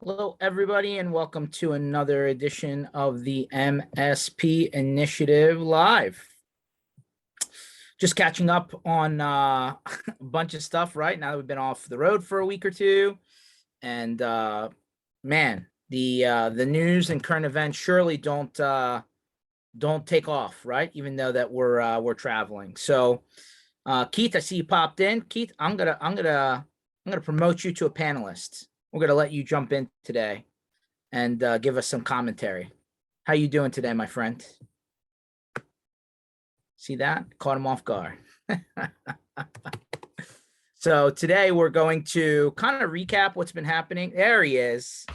Hello, everybody, and welcome to another edition of the MSP Initiative Live. Just catching up on a bunch of stuff, right? Now that we've been off the road for a week or two. And man, the news and current events surely don't take off, right? Even though that we're traveling. So Keith, I see you popped in. Keith, I'm gonna promote you to a panelist. We're gonna let you jump in today and give us some commentary. How you doing today, my friend? See that? Caught him off guard. So today we're going to kind of recap what's been happening. There he is.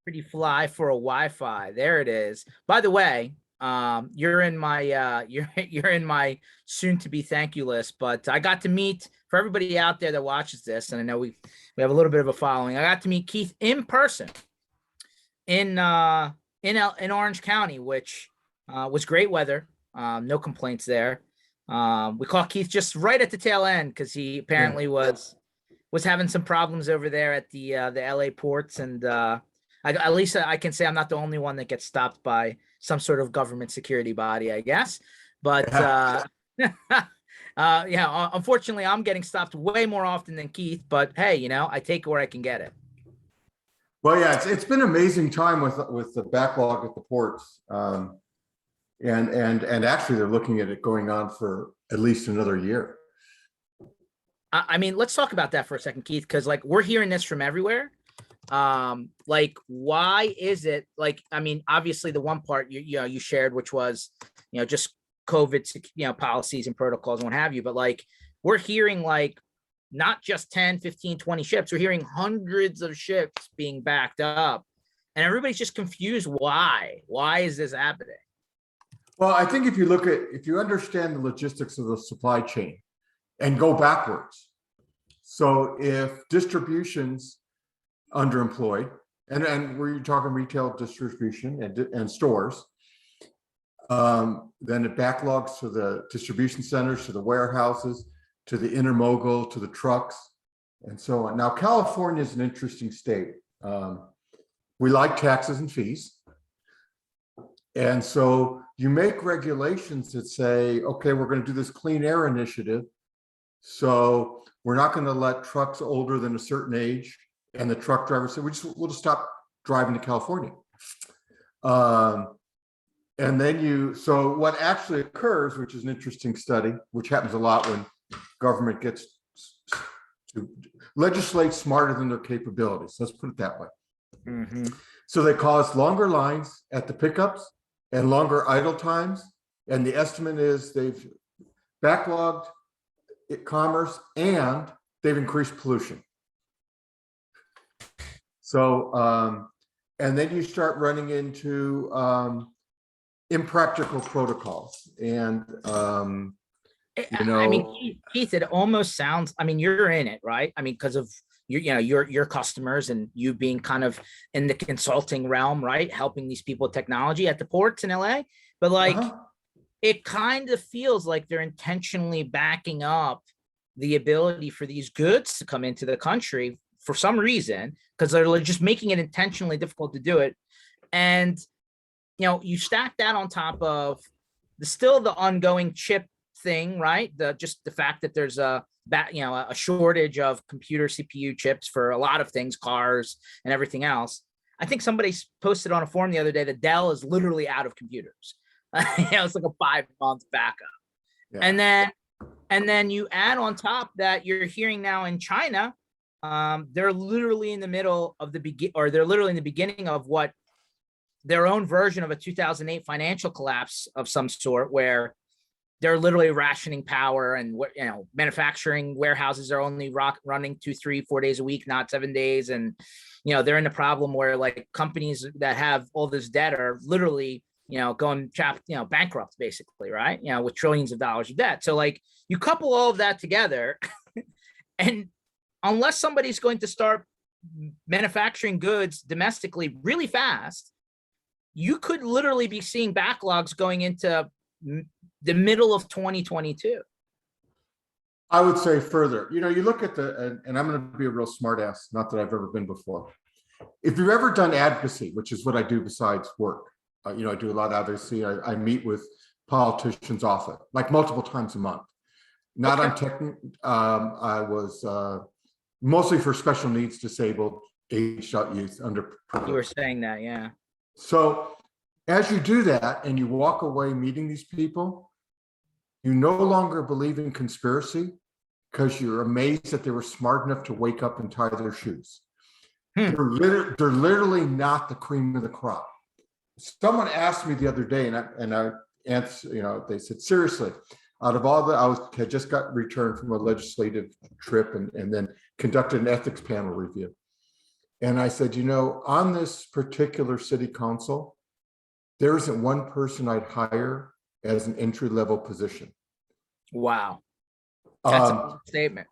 Pretty fly for a Wi-Fi. There it is. By the way, you're in my you're in my soon to be thank you list, but I got to meet, for everybody out there that watches this, and I know we have a little bit of a following. I got to meet Keith in person in Orange County, which was great weather. No complaints there. We caught Keith just right at the tail end because he apparently was having some problems over there at the LA ports, and at least I can say I'm not the only one that gets stopped by some sort of government security body, I guess. But yeah, unfortunately, I'm getting stopped way more often than Keith. But hey, I take it where I can get it. Well, yeah, it's been an amazing time with the backlog at the ports, and actually they're looking at it going on for at least another year. I mean, let's talk about that for a second, Keith, because like we're hearing this from everywhere. Like, why is it like? I mean, obviously the one part you shared, which was just COVID policies and protocols and what have you, but like we're hearing like not just 10, 15, 20 ships. We're hearing hundreds of ships being backed up, and everybody's just confused. Why is this happening? Well, I think if you understand the logistics of the supply chain and go backwards. So if distribution's underemployed, and we're talking retail distribution and stores, then it backlogs to the distribution centers, to the warehouses, to the intermodal, to the trucks, and so on. Now, California is an interesting state. We like taxes and fees. And so you make regulations that say, okay, we're going to do this clean air initiative. So we're not going to let trucks older than a certain age, and the truck drivers say, we'll just stop driving to California. And then so what actually occurs, which is an interesting study, which happens a lot when government gets to legislate smarter than their capabilities. Let's put it that way. Mm-hmm. So they cause longer lines at the pickups and longer idle times. And the estimate is they've backlogged commerce and they've increased pollution. So, and then you start running into impractical protocols. And, I mean, Keith, it almost sounds, I mean, you're in it, right? I mean, because of your customers and you being kind of in the consulting realm, right? Helping these people with technology at the ports in LA. But like, it kind of feels like they're intentionally backing up the ability for these goods to come into the country for some reason, because they're just making it intentionally difficult to do it. And, you stack that on top of the ongoing chip thing, right? Just the fact that there's a shortage of computer CPU chips for a lot of things, cars and everything else. I think somebody posted on a forum the other day that Dell is literally out of computers. It's like a 5-month backup. Yeah. And then you add on top that you're hearing now in China, they're literally in the middle of they're literally in the beginning of what their own version of a 2008 financial collapse of some sort, where they're literally rationing power, and manufacturing warehouses are only running 2, 3, 4 days a week, not 7 days. And they're in a problem where like companies that have all this debt are literally going bankrupt, basically, right? With trillions of dollars of debt. So like you couple all of that together, and unless somebody's going to start manufacturing goods domestically really fast, you could literally be seeing backlogs going into the middle of 2022. I would say further, you look at and I'm going to be a real smart ass, not that I've ever been before. If you've ever done advocacy, which is what I do besides work, I do a lot of advocacy. I meet with politicians often, like multiple times a month. Not on tech. I was mostly for special needs, disabled, aged out youth, underprivileged. You were saying that, yeah. So as you do that and you walk away meeting these people, you no longer believe in conspiracy because you're amazed that they were smart enough to wake up and tie their shoes. They're literally not the cream of the crop. Someone asked me the other day, and I answered, they said, seriously, out of all had just got returned from a legislative trip and then conducted an ethics panel review. And I said, on this particular city council, there isn't one person I'd hire as an entry-level position. Wow. That's a statement.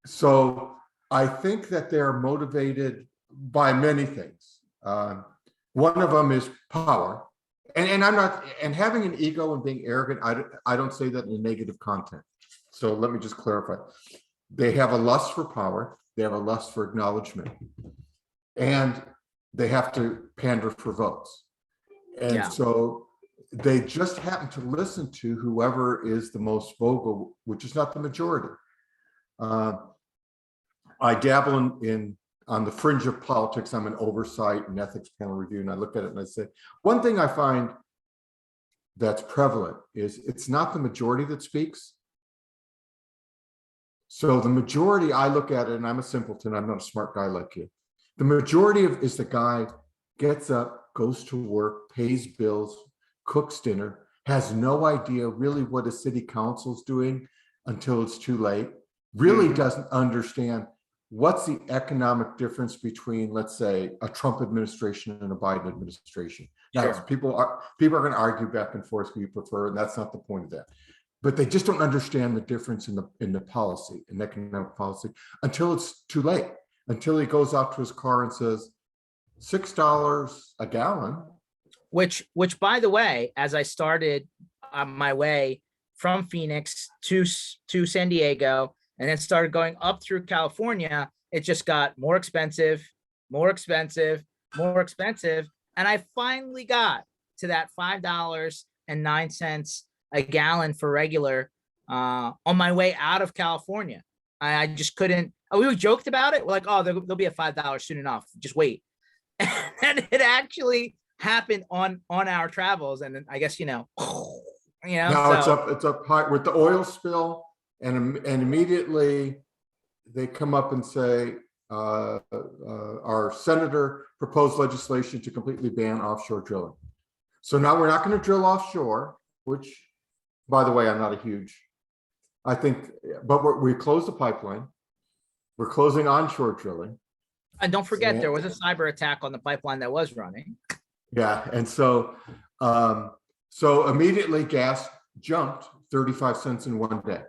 So I think that they're motivated by many things. One of them is power. And I'm not, and having an ego and being arrogant, I don't say that in a negative content. So let me just clarify. They have a lust for power. They have a lust for acknowledgement. And they have to pander for votes. And so they just happen to listen to whoever is the most vocal, which is not the majority. I dabble in on the fringe of politics. I'm an oversight and ethics panel review, and I look at it and I say, one thing I find that's prevalent is it's not the majority that speaks. So the majority, I look at it, and I'm a simpleton, I'm not a smart guy like you. The majority is the guy gets up, goes to work, pays bills, cooks dinner, has no idea really what a city council's doing until it's too late, really doesn't understand what's the economic difference between, let's say, a Trump administration and a Biden administration. Now, people are going to argue back and forth who you prefer, and that's not the point of that. But they just don't understand the difference in the policy, in economic policy, until it's too late, until he goes out to his car and says, $6 a gallon. Which, by the way, as I started on my way from Phoenix to San Diego, and then started going up through California, it just got more expensive, more expensive, more expensive. And I finally got to that $5.09 a gallon for regular on my way out of California. I just couldn't. We joked about it. We're like, oh, there'll be a $5 soon enough. Just wait. And it actually happened on our travels. And then I guess, now so. It's up high with the oil spill. And immediately they come up and say, our senator proposed legislation to completely ban offshore drilling. So now we're not going to drill offshore, which, by the way, I'm not a huge, I think, but we closed the pipeline. We're closing onshore drilling. And don't forget, there was a cyber attack on the pipeline that was running. Yeah. And so immediately gas jumped 35 cents in one day.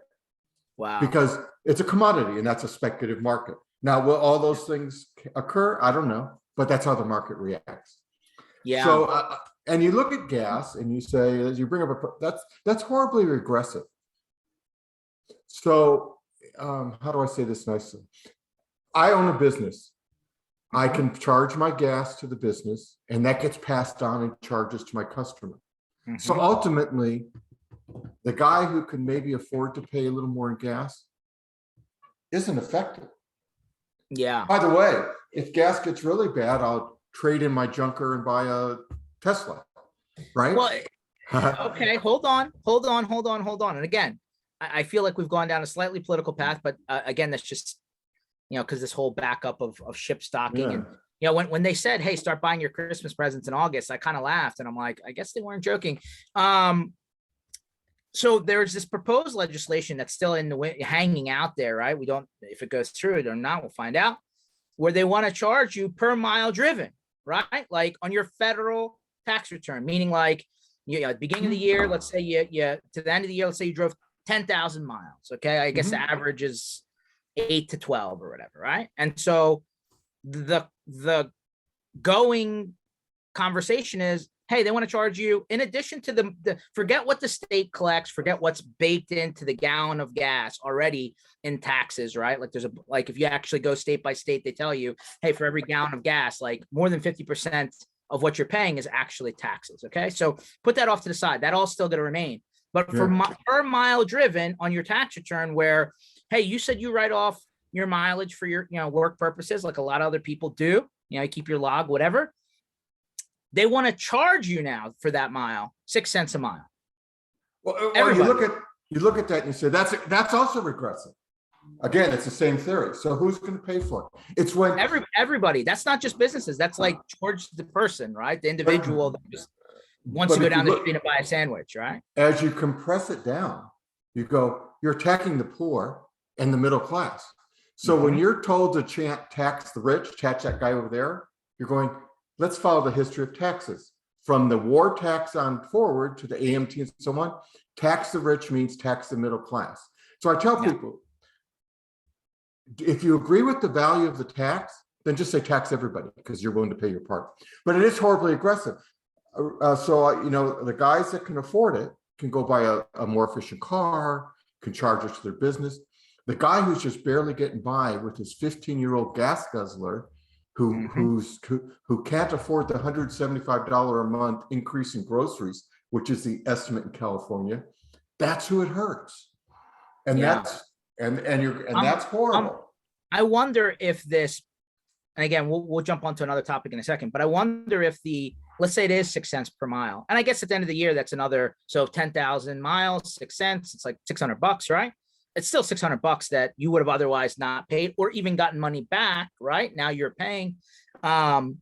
Wow. Because it's a commodity and that's a speculative market. Now, will all those things occur? I don't know, but that's how the market reacts. Yeah. So, and you look at gas and you say, as you bring up that's horribly regressive. So, how do I say this nicely? I own a business. I can charge my gas to the business, and that gets passed on in charges to my customer. So ultimately, the guy who can maybe afford to pay a little more in gas isn't affected. Yeah. By the way, if gas gets really bad, I'll trade in my junker and buy a Tesla, right? Well, okay, hold on. And again, I feel like we've gone down a slightly political path, but again, that's just, because this whole backup of ship stocking and, when they said, hey, start buying your Christmas presents in August, I kind of laughed and I'm like, I guess they weren't joking. So there's this proposed legislation that's still in the hanging out there, right? We don't, if it goes through it or not, we'll find out, where they want to charge you per mile driven, right? Like on your federal tax return, meaning like, at the beginning of the year, let's say you to the end of the year, let's say you drove 10,000 miles. Okay. I guess the average is 8 to 12 or whatever. Right. And so the going conversation is, hey, they want to charge you in addition to the forget what the state collects, forget what's baked into the gallon of gas already in taxes, right? Like like if you actually go state by state, they tell you, hey, for every gallon of gas, like more than 50% of what you're paying is actually taxes. Okay. So put that off to the side. That all still going to remain. But for per mile driven on your tax return, where, hey, you said you write off your mileage for your, work purposes, like a lot of other people do, you keep your log, whatever. They want to charge you now for that mile, 6 cents a mile. Well, you look at that and you say that's also regressive. Again, it's the same theory. So who's going to pay for it? It's when everybody. That's not just businesses. That's like towards the person, right? The individual that just wants to go down the street and buy a sandwich, right? As you compress it down, you're attacking the poor and the middle class. So when you're told to tax the rich, tax that guy over there, you're going, let's follow the history of taxes. From the war tax on forward to the AMT and so on, tax the rich means tax the middle class. So I tell people, if you agree with the value of the tax, then just say tax everybody because you're willing to pay your part. But it is horribly aggressive. The guys that can afford it can go buy a more efficient car, can charge it to their business. The guy who's just barely getting by with his 15-year-old gas guzzler, who can't afford the $175 a month increase in groceries, which is the estimate in California, that's who it hurts. And that's horrible. I wonder if this, and again, we'll jump onto another topic in a second, but I wonder if let's say it is 6 cents per mile. And I guess at the end of the year, that's so 10,000 miles, 6 cents, it's like $600, right? It's still $600 that you would have otherwise not paid or even gotten money back, right? Now you're paying. I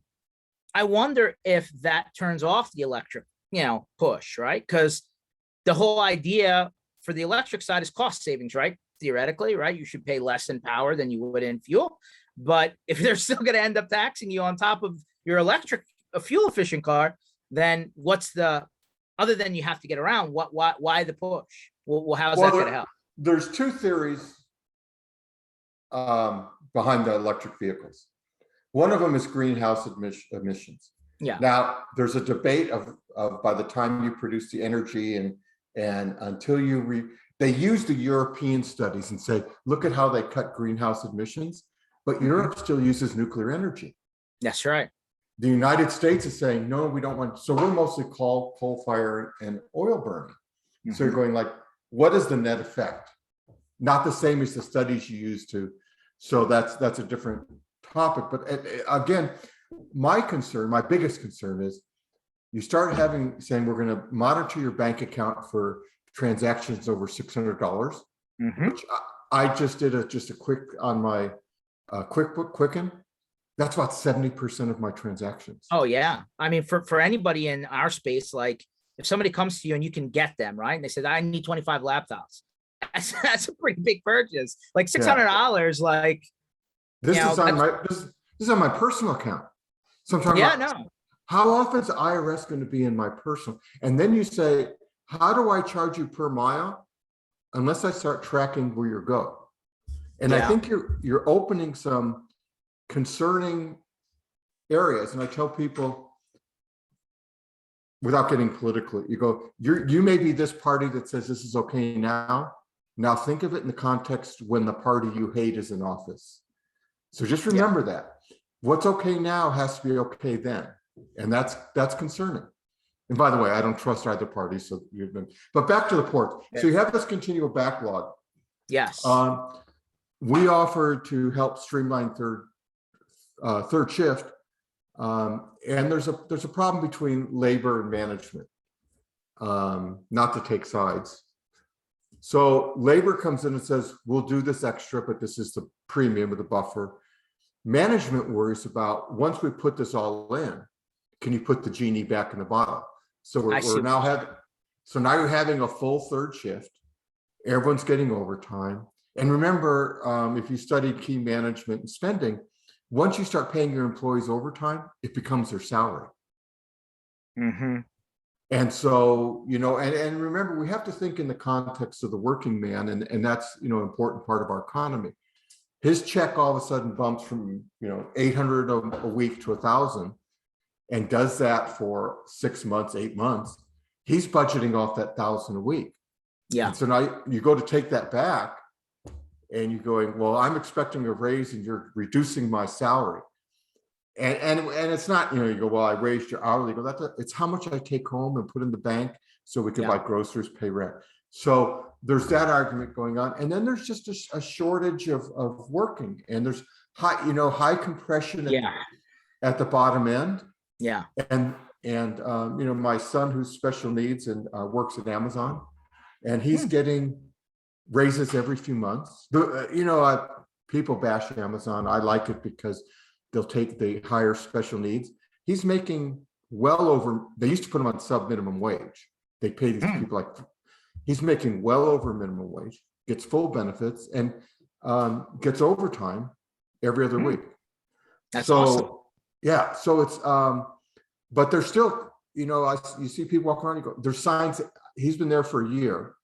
wonder if that turns off the electric, push, right? Because the whole idea for the electric side is cost savings, right? Theoretically, right? You should pay less in power than you would in fuel. But if they're still going to end up taxing you on top of your a fuel efficient car, then other than you have to get around, why the push? Well, how's that going to help? There's two theories behind the electric vehicles. One of them is greenhouse emissions. Yeah. Now there's a debate of by the time you produce the energy and until they use the European studies and say, look at how they cut greenhouse emissions, but Europe still uses nuclear energy. That's right. The United States is saying, no, we don't want, so we're mostly coal fire and oil burning. So you're going like, what is the net effect? Not the same as the studies you used to. So that's a different topic. But again, my biggest concern is you start saying we're going to monitor your bank account for transactions over $600, which I just did a quick on my Quicken. That's about 70% of my transactions. Oh yeah. I mean, for anybody in our space, like if somebody comes to you and you can get them, right? And they said, I need 25 laptops. That's a pretty big purchase. Like $600, like this is on my personal account. So I'm talking about how often is the IRS going to be in my personal? And then you say, how do I charge you per mile? Unless I start tracking where you go. And I think you're opening some concerning areas. And I tell people, without getting political, you may be this party that says this is okay now. Now think of it in the context when the party you hate is in office. So just remember that. What's okay now has to be okay then. And that's concerning. And by the way, I don't trust either party. But back to the port. So you have this continual backlog. Yes. We offer to help streamline third shift. And there's a problem between labor and management, not to take sides. So labor comes in and says, we'll do this extra, but this is the premium with the buffer. Management worries about, once we put this all in, can you put the genie back in the bottle? So now you're having a full third shift. Everyone's getting overtime. And remember, if you studied key management and spending, once you start paying your employees overtime, it becomes their salary. And so, and remember, we have to think in the context of the working man, and that's, an important part of our economy. His check all of a sudden bumps from, 800 a week to 1,000. and does that for 6 months, 8 months, he's budgeting off that 1,000 a week. Yeah. And so now you go to take that back and you're going, well, I'm expecting a raise and you're reducing my salary. And it's not, you go, well, I raised your hourly. Go, it's how much I take home and put in the bank so we can buy groceries, pay rent. So there's that argument going on. And then there's just a shortage of working, and there's high compression at the bottom end. Yeah. And my son, who's special needs and works at Amazon, and he's getting raises every few months. People bash Amazon. I like it because they'll take the higher special needs. He's making well over, they used to put him on sub-minimum wage. They pay these people he's making well over minimum wage, gets full benefits, and gets overtime every other week. That's awesome. Yeah, so it's, but there's still, you see people walk around, you go, there's signs. He's been there for a year.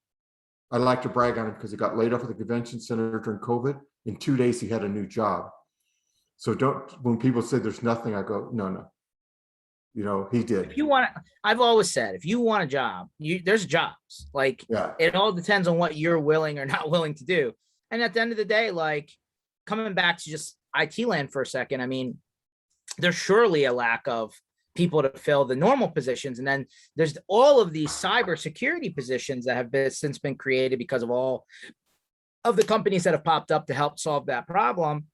I like to brag on him because he got laid off at the convention center during COVID. In 2 days, he had a new job. So when people say there's nothing, I go, no. He did. If you want, I've always said, if you want a job, there's jobs. It all depends on what you're willing or not willing to do. And at the end of the day, coming back to just IT land for a second, I mean, there's surely a lack of people to fill the normal positions. And then there's all of these cybersecurity positions that have since been created because of all of the companies that have popped up to help solve that problem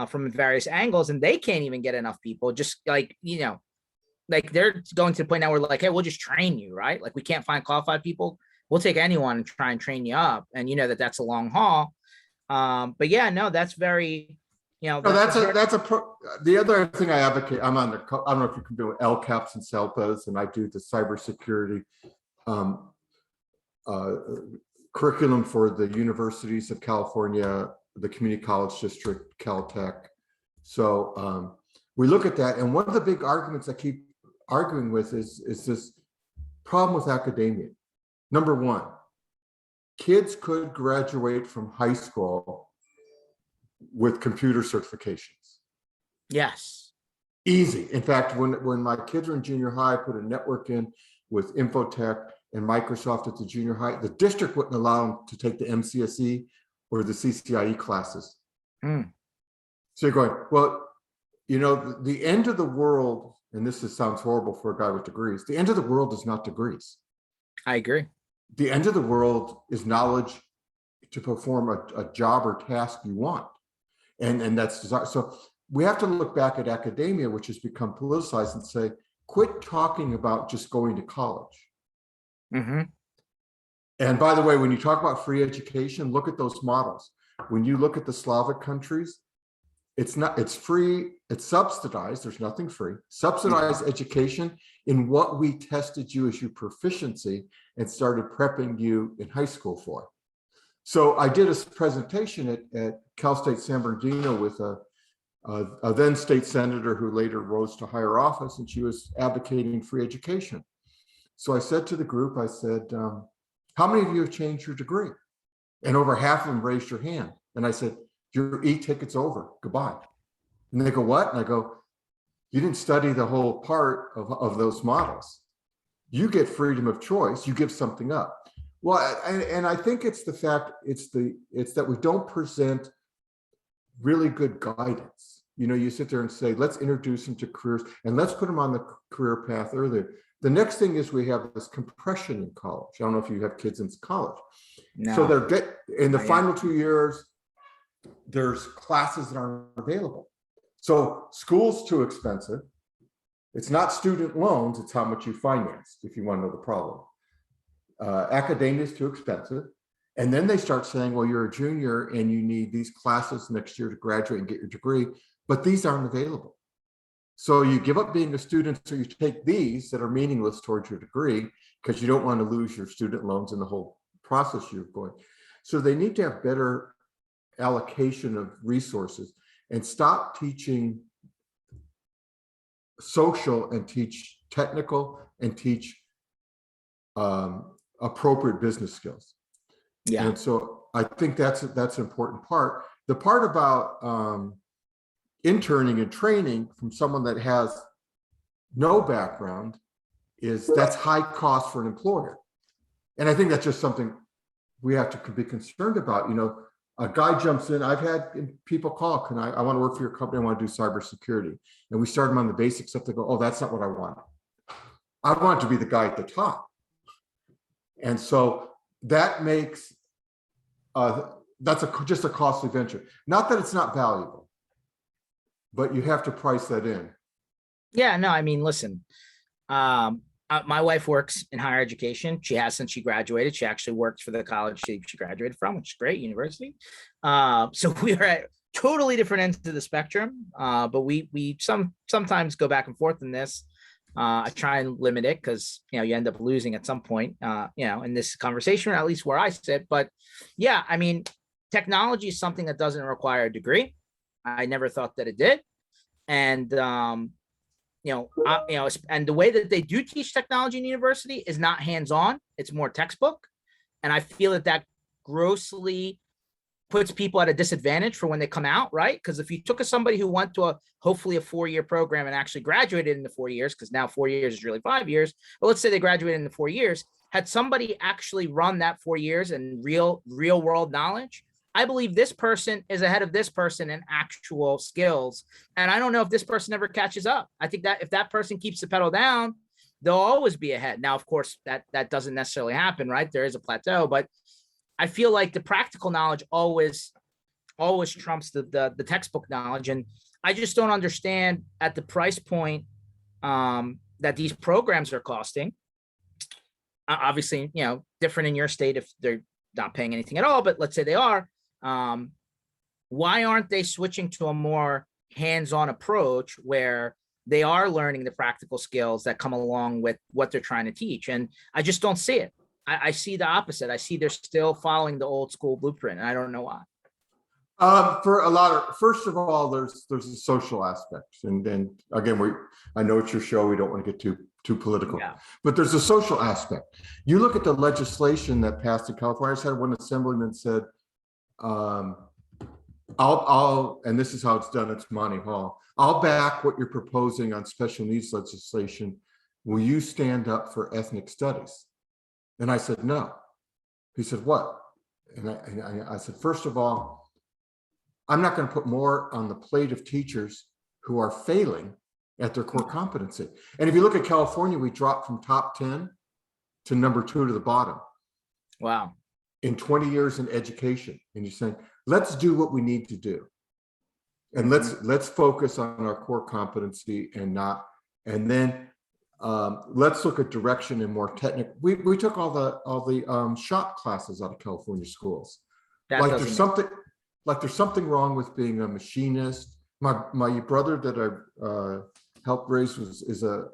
from various angles. And they can't even get enough people. Just they're going to the point now where hey, we'll just train you, right? We can't find qualified people. We'll take anyone and try and train you up. And that's a long haul. But yeah, no, that's very, the other thing I advocate. I don't know if you can do LCAPs and CELPAs, and I do the cybersecurity curriculum for the universities of California, the community college district, Caltech. So we look at that, and one of the big arguments I keep arguing with is this problem with academia. Number one, kids could graduate from high school with computer certifications. Yes. Easy. In fact, when my kids were in junior high, I put a network in with Infotech and Microsoft at the junior high. The district wouldn't allow them to take the MCSE or the CCIE classes. So you're going, well, the end of the world, and sounds horrible for a guy with degrees, the end of the world is not degrees. I agree. The end of the world is knowledge to perform a job or task you want. And that's desire. So we have to look back at academia, which has become politicized, and say, quit talking about just going to college. And by the way, when you talk about free education, look at those models. When you look at the Slavic countries, it's free, it's subsidized, there's nothing free, subsidized education in what we tested you as your proficiency and started prepping you in high school for. So I did a presentation at Cal State San Bernardino with a then state senator who later rose to higher office, and she was advocating free education. So I said to the group, I said, how many of you have changed your degree? And over half of them raised your hand. And I said, your e-ticket's over, goodbye. And they go, what? And I go, you didn't study the whole part of those models. You get freedom of choice, you give something up. Well, and I think it's the fact, it's that we don't present really good guidance. You sit there and say, let's introduce them to careers and let's put them on the career path earlier. The next thing is we have this compression in college. I don't know if you have kids in college. No. So they're in the final 2 years, there's classes that aren't available. So school's too expensive. It's not student loans, it's how much you finance, if you want to know the problem. Academia is too expensive. And then they start saying, well, you're a junior and you need these classes next year to graduate and get your degree, but these aren't available. So you give up being a student, so you take these that are meaningless towards your degree because you don't want to lose your student loans and the whole process you're going. So they need to have better allocation of resources and stop teaching social and teach technical and teach appropriate business skills. Yeah. And so I think that's an important part. The part about interning and training from someone that has no background that's high cost for an employer. And I think that's just something we have to be concerned about. A guy jumps in. I've had people call, I want to work for your company. I want to do cybersecurity. And we start them on the basic stuff. They go, oh, that's not what I want. I want to be the guy at the top. And so that makes, that's just a costly venture. Not that it's not valuable, but you have to price that in. Yeah, no, I mean, listen, my wife works in higher education. She has since she graduated. She actually works for the college she graduated from, which is great, university. So we are at totally different ends of the spectrum. But we sometimes go back and forth in this. I try and limit it because you end up losing at some point, in this conversation, or at least where I sit. But yeah, I mean, technology is something that doesn't require a degree. I never thought that it did. And and the way that they do teach technology in university is not hands-on, it's more textbook. And I feel that grossly puts people at a disadvantage for when they come out, right? Because if you took somebody who went to hopefully a 4-year program and actually graduated in the 4 years, because now 4 years is really 5 years, but let's say they graduated in the 4 years, had somebody actually run that 4 years and real world knowledge, I believe this person is ahead of this person in actual skills. And I don't know if this person ever catches up. I think that if that person keeps the pedal down, they'll always be ahead. Now, of course, that doesn't necessarily happen, right? There is a plateau, but I feel like the practical knowledge always trumps the textbook knowledge. And I just don't understand at the price point that these programs are costing. Obviously, different in your state if they're not paying anything at all, but let's say they are. Why aren't they switching to a more hands-on approach where they are learning the practical skills that come along with what they're trying to teach? And I just don't see it. I see the opposite. I see they're still following the old school blueprint, and I don't know why. First of all, there's a social aspect, and then again, I know it's your show. We don't want to get too political, but there's a social aspect. You look at the legislation that passed in California. I just had one assemblyman said, I'll, and this is how it's done. It's Monty Hall. I'll back what you're proposing on special needs legislation. Will you stand up for ethnic studies? And I said, no. He said, what? And I said, first of all, I'm not going to put more on the plate of teachers who are failing at their core competency. And if you look at California, we dropped from top 10 to number 2 to the bottom. Wow. In 20 years in education. And you're saying, let's do what we need to do. And let's focus on our core competency and then let's look at direction and more technical. We took all the shop classes out of California schools. There's something wrong with being a machinist. My brother that I helped raise is a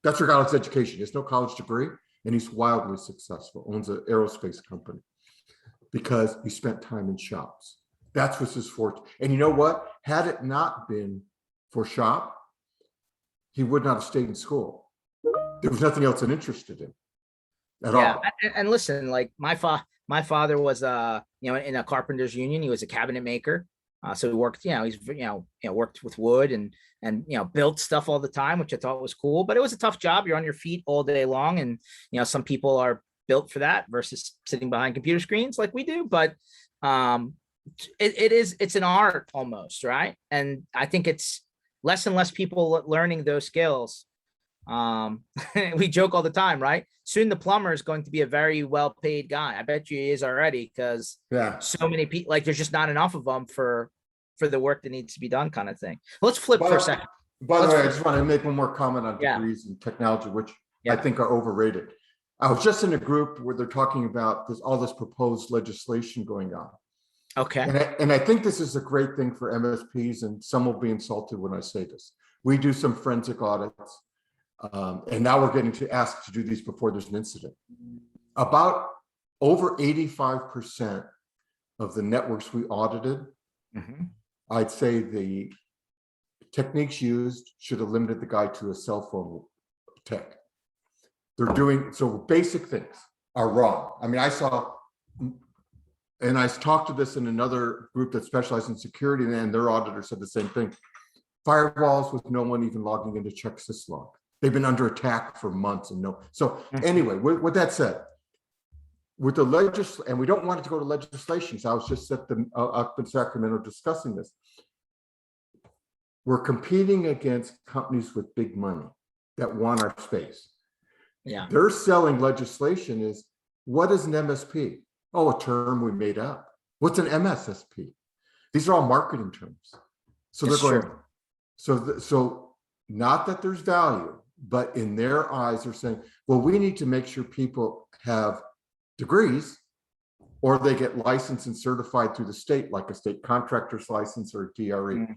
that's regardless of education. He has no college degree, and he's wildly successful. Owns an aerospace company because he spent time in shops. That's what's his forte. And you know what? Had it not been for shop, he would not have stayed in school. There was nothing else that interested him at all. And listen, like my father was in a carpenters union. He was a cabinet maker. So he worked, he's worked with wood and built stuff all the time, which I thought was cool. But it was a tough job. You're on your feet all day long, and some people are built for that versus sitting behind computer screens like we do. But it's an art almost, right? And I think it's less and less people learning those skills. We joke all the time, right? Soon the plumber is going to be a very well-paid guy. I bet you he is already, because so many people, like, there's just not enough of them for the work that needs to be done, kind of thing. Let's flip for a second. By the way, I just want to make one more comment on degrees and technology, which I think are overrated. I was just in a group where they're talking about all this proposed legislation going on. Okay. And I think this is a great thing for MSPs, and some will be insulted when I say this. We do some forensic audits. And now we're getting asked to do these before there's an incident. About over 85% of the networks we audited, I'd say the techniques used should have limited the guy to a cell phone tech. They're doing, so basic things are wrong. I mean, I saw, and I talked to this in another group that specializes in security, and their auditor said the same thing. firewalls with no one even logging in to check syslog. They've been under attack for months and no. So anyway, with that said, with the and we don't want it to go to legislation. So I was just up in Sacramento discussing this. We're competing against companies with big money that want our space. Yeah. They're selling legislation is, what is an MSP? Oh, a term we made up. What's an MSSP? These are all marketing terms. So they're going, so not that there's value, but in their eyes, they're saying, well, we need to make sure people have degrees or they get licensed and certified through the state, like a state contractor's license or a DRE.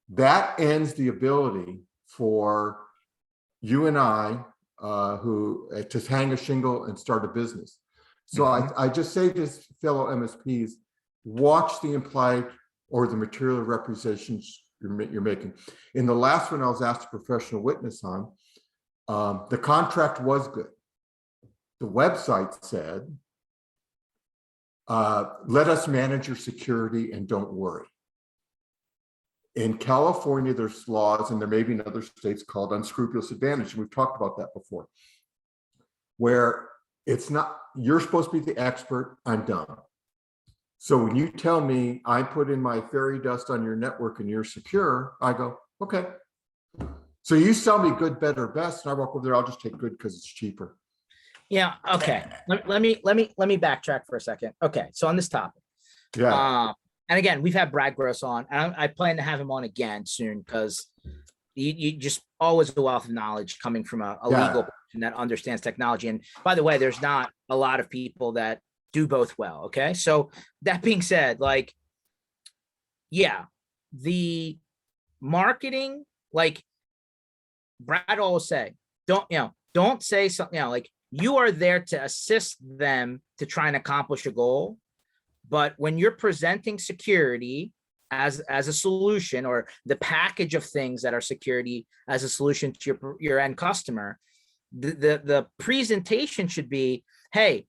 That ends the ability for you and I to hang a shingle and start a business. So I just say to fellow MSPs, watch the implied or the material representations you're making. In the last one, I was asked a professional witness on, the contract was good. The website said, let us manage your security and don't worry. In California, there's laws, and there may be in other states called unscrupulous advantage. And we've talked about that before, where it's not, you're supposed to be the expert, I'm done. So when you tell me I put in my fairy dust on your network and you're secure, I go, okay. So you sell me good, better, best, and I walk over there, I'll just take good because it's cheaper. Yeah. Okay. Let me backtrack for a second. Okay. So on this topic, and again, we've had Brad Gross on, and I plan to have him on again soon because you just always a wealth of knowledge coming from a legal person that understands technology. And by the way, there's not a lot of people that do both well. Okay. So that being said, like, yeah, the marketing, like Brad always say, don't say something, like you are there to assist them to try and accomplish a goal. But when you're presenting security as a solution, or the package of things that are security as a solution to your end customer, the presentation should be, hey,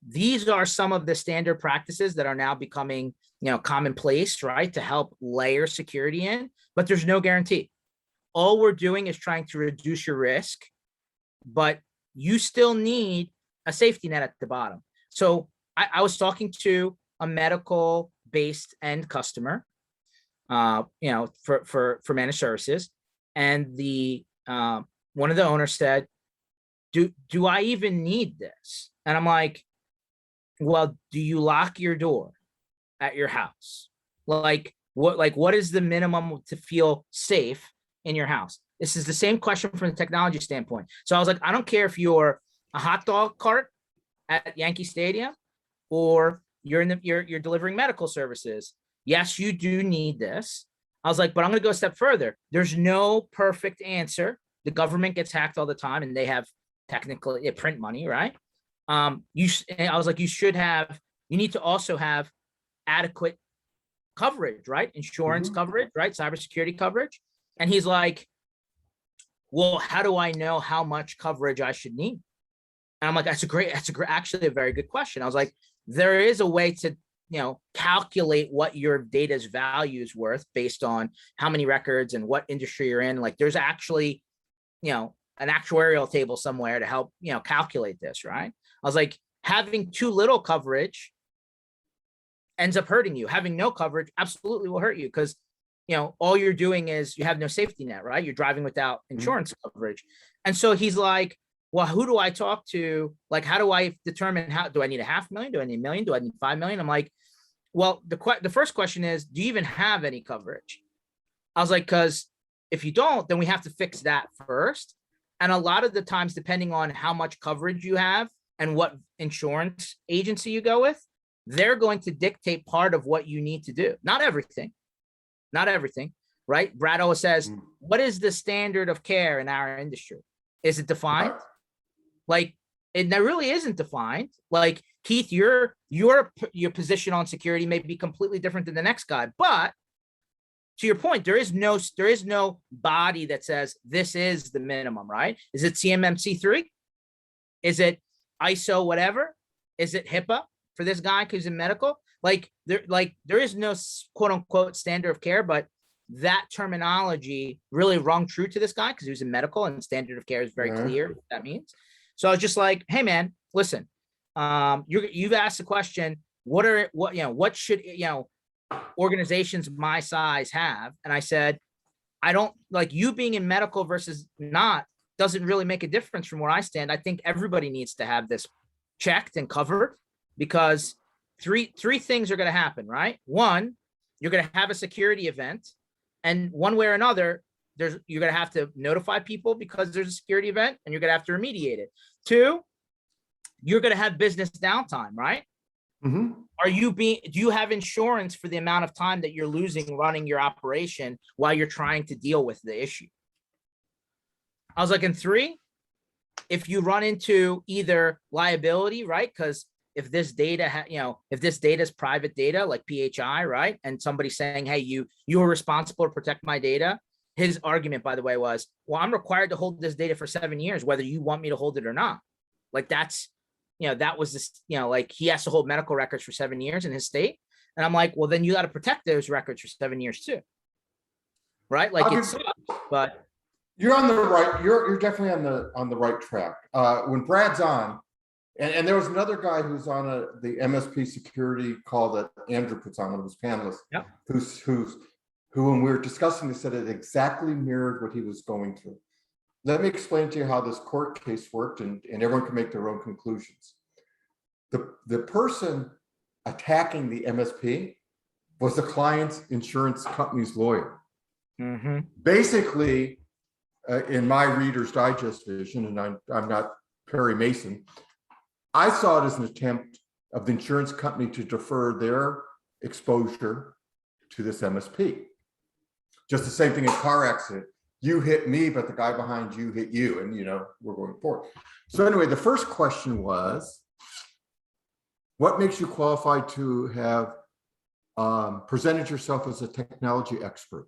these are some of the standard practices that are now becoming, commonplace, right, to help layer security in, but there's no guarantee. All we're doing is trying to reduce your risk, but you still need a safety net at the bottom. So I was talking to a medical based end customer, for managed services. And the one of the owners said, do I even need this? And I'm like, well, do you lock your door at your house? What is the minimum to feel safe in your house? This is the same question from the technology standpoint. So I was like, I don't care if you're a hot dog cart at Yankee Stadium or you're delivering medical services. Yes, you do need this. I was like, but I'm going to go a step further. There's no perfect answer. The government gets hacked all the time, and they have technically print money, right? I was like, you need to also have adequate coverage, right? Insurance coverage, right? Cybersecurity coverage. And he's like, well, how do I know how much coverage I should need? And I'm like, actually a very good question. I was like, there is a way to, calculate what your data's value is worth based on how many records and what industry you're in. Like there's actually, an actuarial table somewhere to help, calculate this, right? I was like, having too little coverage ends up hurting you. Having no coverage absolutely will hurt you because, all you're doing is you have no safety net, right? You're driving without insurance coverage. And so he's like, well, who do I talk to? Like, how do I determine do I need $500,000? Do I need $1 million? Do I need 5 million? I'm like, well, the first question is, do you even have any coverage? I was like, because if you don't, then we have to fix that first. And a lot of the times, depending on how much coverage you have and what insurance agency you go with, they're going to dictate part of what you need to do. Not everything, right? Brad always says, what is the standard of care in our industry? Is it defined? Like, it really isn't defined. Like, Keith, your position on security may be completely different than the next guy, but to your point, there is no body that says this is the minimum, right? Is it CMMC3? Is it ISO whatever? Is it HIPAA for this guy who's in medical? There is no quote unquote standard of care, but that terminology really rung true to this guy because he was in medical and standard of care is very clear what that means. So I was just like, hey man, listen, you've asked the question, what should, organizations my size have? And I said, I don't like you being in medical versus not doesn't really make a difference from where I stand. I think everybody needs to have this checked and covered because three things are going to happen, right? One, you're going to have a security event, and one way or another, you're going to have to notify people because there's a security event, and you're going to have to remediate it. Two, you're going to have business downtime, right? Mm-hmm. Do you have insurance for the amount of time that you're losing running your operation while you're trying to deal with the issue? I was like, and three, if you run into either liability, right? Because if this data, if this data is private data like PHI, right? And somebody's saying, hey, you are responsible to protect my data. His argument, by the way, was, well, I'm required to hold this data for 7 years, whether you want me to hold it or not. Like that's, that was this, like he has to hold medical records for 7 years in his state. And I'm like, well, then you got to protect those records for 7 years too. Right? Like it's, but you're on the right, you're definitely on the right track. When Brad's on, and there was another guy who's on the MSP security call that Andrew puts on, one of his panelists, yep. who when we were discussing this said it exactly mirrored what he was going through. Let me explain to you how this court case worked, and everyone can make their own conclusions. The person attacking the MSP was the client's insurance company's lawyer. Mm-hmm. Basically, in my Reader's Digest vision, and I'm not Perry Mason, I saw it as an attempt of the insurance company to defer their exposure to this MSP. Just the same thing in car accident. You hit me, but the guy behind you hit you, and we're going forward. So anyway, the first question was, what makes you qualified to have presented yourself as a technology expert?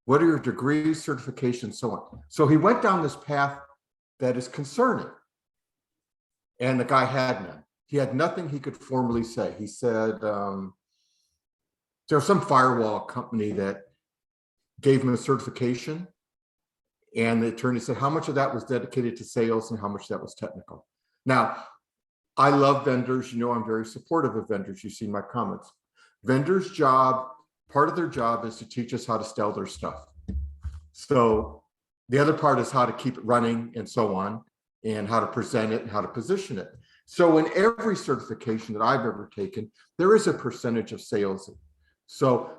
What are your degrees, certifications, so on? So he went down this path that is concerning. And the guy had none. He had nothing he could formally say. He said there was some firewall company that gave him a certification. And the attorney said how much of that was dedicated to sales and how much that was technical. Now, I love vendors. I'm very supportive of vendors. You've seen my comments. Vendors' job, part of their job is to teach us how to sell their stuff. So the other part is how to keep it running and so on, and how to present it and how to position it. So in every certification that I've ever taken, there is a percentage of sales. So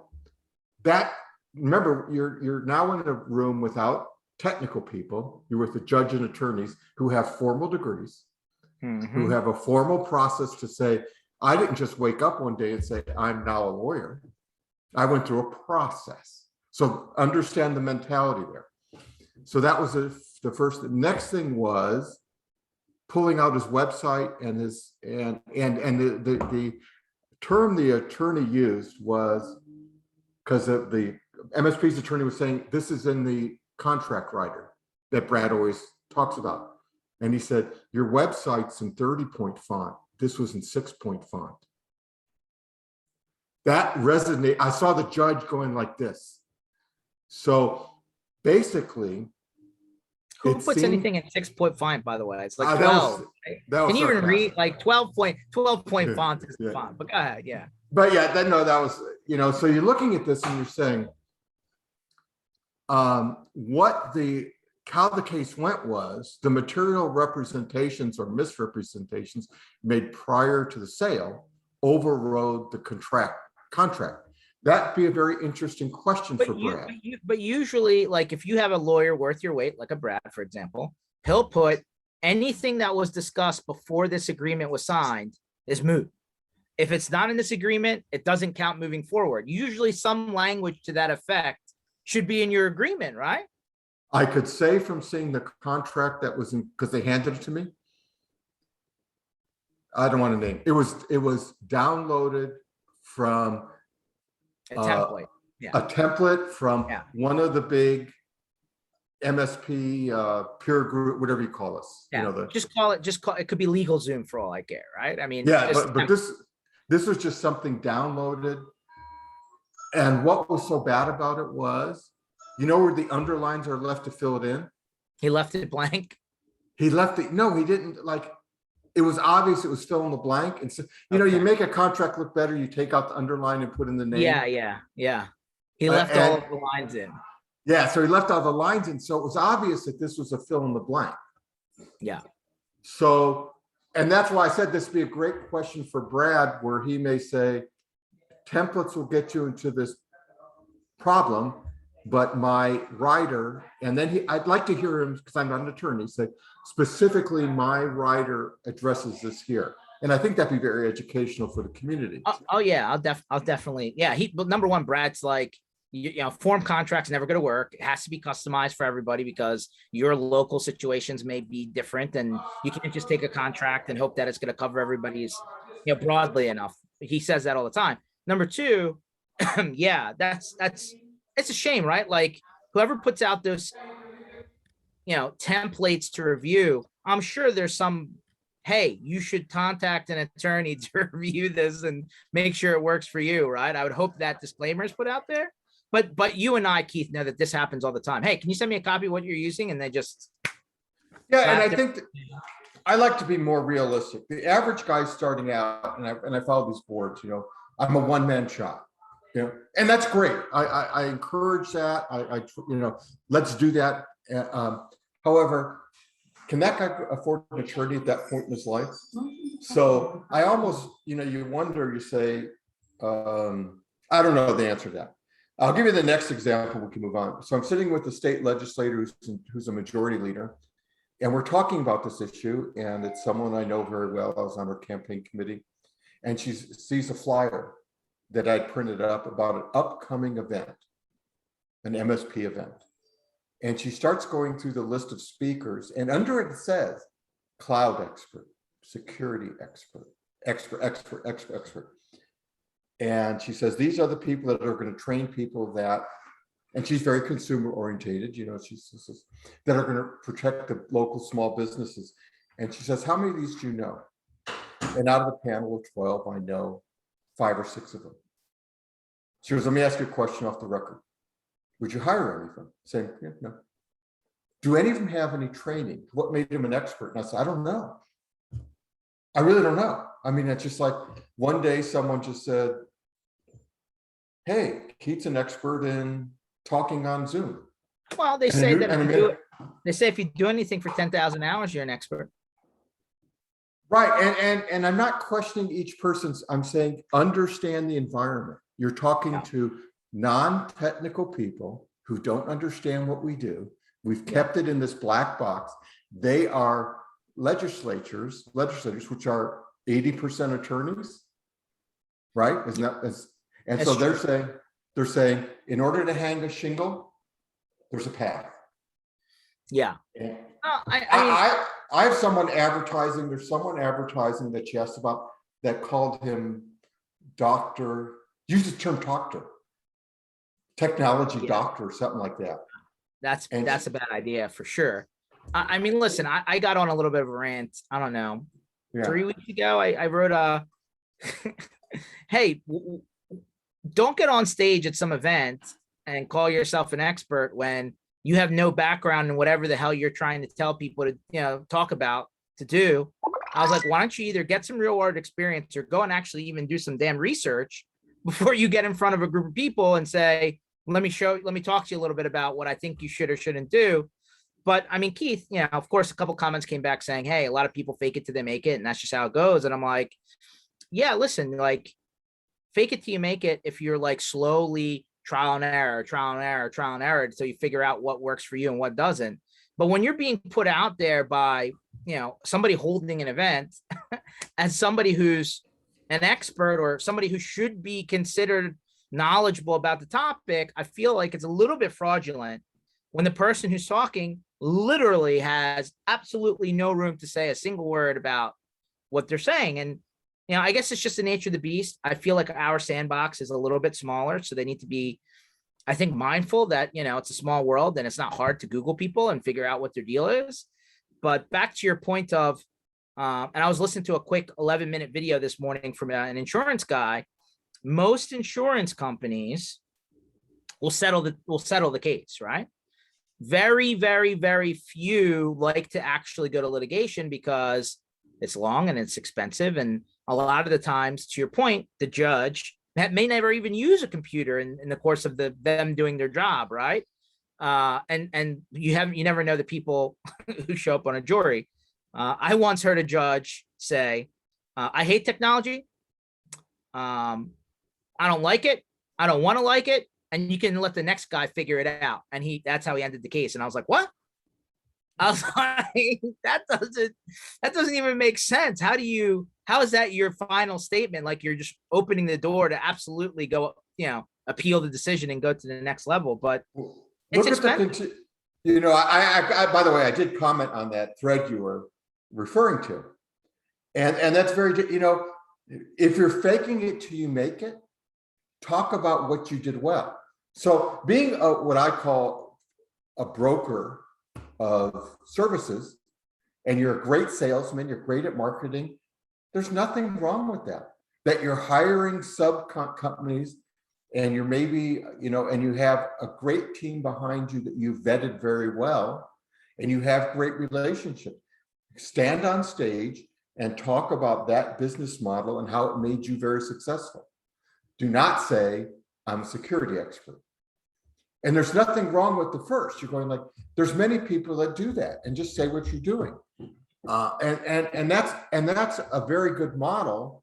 that, remember, you're now in a room without technical people. You're with the judge and attorneys who have formal degrees, who have a formal process to say, I didn't just wake up one day and say, I'm now a lawyer. I went through a process. So understand the mentality there. So that was the first. The next thing was pulling out his website and the term the attorney used was, because the MSP's attorney was saying, this is in the contract writer that Brad always talks about. And he said, your website's in 30-point font. This was in 6-point font. That resonated. I saw the judge going like this. So basically, who puts anything in 6-point font, by the way? It's like 12. Can you even read like 12-point font is the font, but go ahead. Yeah. But yeah, that was, so you're looking at this and you're saying, how the case went was the material representations or misrepresentations made prior to the sale overrode the contract. That'd be a very interesting question for Brad. But usually, like if you have a lawyer worth your weight, like a Brad, for example, he'll put anything that was discussed before this agreement was signed is moot. If it's not in this agreement, it doesn't count moving forward. Usually some language to that effect should be in your agreement, right? I could say from seeing the contract that was in, because they handed it to me. I don't want to name. It was downloaded from a template. A template from one of the big MSP peer group, whatever you call us. Yeah. Just call it. It could be LegalZoom for all I care, right? I mean, yeah, but this was just something downloaded, And what was so bad about it was, you know where the underlines are left to fill it in? He left it blank. He left it, no, he didn't, like, it was obvious it was fill in the blank. And so, you know, you Okay. make a contract look better, you take out the underline and put in the name. Yeah. He left all And of the lines in. yeah, so he left all the lines in. So it was obvious that this was a fill in the blank. Yeah. So, and that's why I said this would be a great question for Brad, where he may say, templates will get you into this problem, but my writer, and then I'd like to hear him, because I'm not an attorney, say specifically my writer addresses this here. And I think that'd be very educational for the community. Oh yeah, I'll definitely. Yeah. But number one, Brad's like, you know, form contracts never going to work. It has to be customized for everybody because your local situations may be different, and you can't just take a contract and hope that it's going to cover everybody's, you know, broadly enough. He says that all the time. Number two, yeah, that's it's a shame, right? Like whoever puts out those, you know, templates to review, I'm sure there's some, hey, you should contact an attorney to review this and make sure it works for you, right? I would hope that disclaimer is put out there. But you and I, Keith, know that this happens all the time. Hey, can you send me a copy of what you're using? And they just Yeah, and I think I like to be more realistic. The average guy starting out, and I follow these boards, you know, I'm a one-man shop, you know, and that's great. I encourage that. You know, let's do that. However, can that guy afford an attorney at that point in his life? So I almost, you know, you wonder, you say, I don't know the answer to that. I'll give you the next example. We can move on. So I'm sitting with the state legislator who's a majority leader, and we're talking about this issue, and it's someone I know very well. I was on her campaign committee, and she sees a flyer that I printed up about an upcoming event, an MSP event. And she starts going through the list of speakers, and under it says cloud expert, security expert, expert. And she says, these are the people that are going to train people that, and she's very consumer orientated, you know, she says, that are going to protect the local small businesses. And she says, how many of these do you know? And out of the panel of 12, I know 5 or 6 of them. She goes, let me ask you a question off the record. Would you hire any of them? Saying, yeah, no. Do any of them have any training? What made them an expert? And I said, I don't know. I really don't know. I mean, it's just like one day someone just said, hey, Keith's an expert in talking on Zoom. Well, they say that they say if you do anything for 10,000 hours, you're an expert. Right. And I'm not questioning each person's, I'm saying understand the environment. You're talking to non-technical people who don't understand what we do. We've kept it in this black box. They are legislators, which are 80% attorneys, right? Isn't that? And so they're saying, in order to hang a shingle, there's a path. Yeah. And I have someone advertising. There's someone advertising that she asked about that called him doctor. Use the term doctor, technology doctor, or something like that. That's a bad idea for sure. I mean, listen, I got on a little bit of a rant. I don't know. 3 weeks ago, I wrote a, hey, don't get on stage at some event and call yourself an expert when you have no background in whatever the hell you're trying to tell people to, you know, talk about to do. I was like, why don't you either get some real world experience or go and actually even do some damn research before you get in front of a group of people and say, let me talk to you a little bit about what I think you should or shouldn't do. But I mean, Keith, you know, of course, a couple comments came back saying, hey, a lot of people fake it till they make it. And that's just how it goes. And I'm like, yeah, listen, like fake it till you make it. If you're like slowly trial and error until you figure out what works for you and what doesn't. But when you're being put out there by, you know, somebody holding an event as somebody who's an expert or somebody who should be considered knowledgeable about the topic, I feel like it's a little bit fraudulent when the person who's talking literally has absolutely no room to say a single word about what they're saying. And, you know, I guess it's just the nature of the beast. I feel like our sandbox is a little bit smaller, so they need to be, I think, mindful that, you know, it's a small world and it's not hard to Google people and figure out what their deal is. But back to your point of, and I was listening to a quick 11-minute video this morning from an insurance guy. Most insurance companies we'll settle the case, right? Very, very, very few like to actually go to litigation because it's long and it's expensive. And a lot of the times, to your point, the judge that may never even use a computer in the course of them doing their job, right? And you never know the people who show up on a jury. I once heard a judge say, I hate technology. I don't like it. I don't want to like it. And you can let the next guy figure it out. And that's how he ended the case. And I was like, what? I was like, that doesn't even make sense. How is that your final statement? Like you're just opening the door to absolutely go, appeal the decision and go to the next level. But it's expensive. By the way, I did comment on that thread you were referring to. And that's very, if you're faking it till you make it, talk about what you did well. So being what I call a broker of services, and you're a great salesman, you're great at marketing, there's nothing wrong with that. That you're hiring sub companies and you're maybe, and you have a great team behind you that you've vetted very well, and you have great relationships. Stand on stage and talk about that business model and how it made you very successful. Do not say, I'm a security expert. And there's nothing wrong with the first. You're going like, there's many people that do that, and just say what you're doing. And that's a very good model.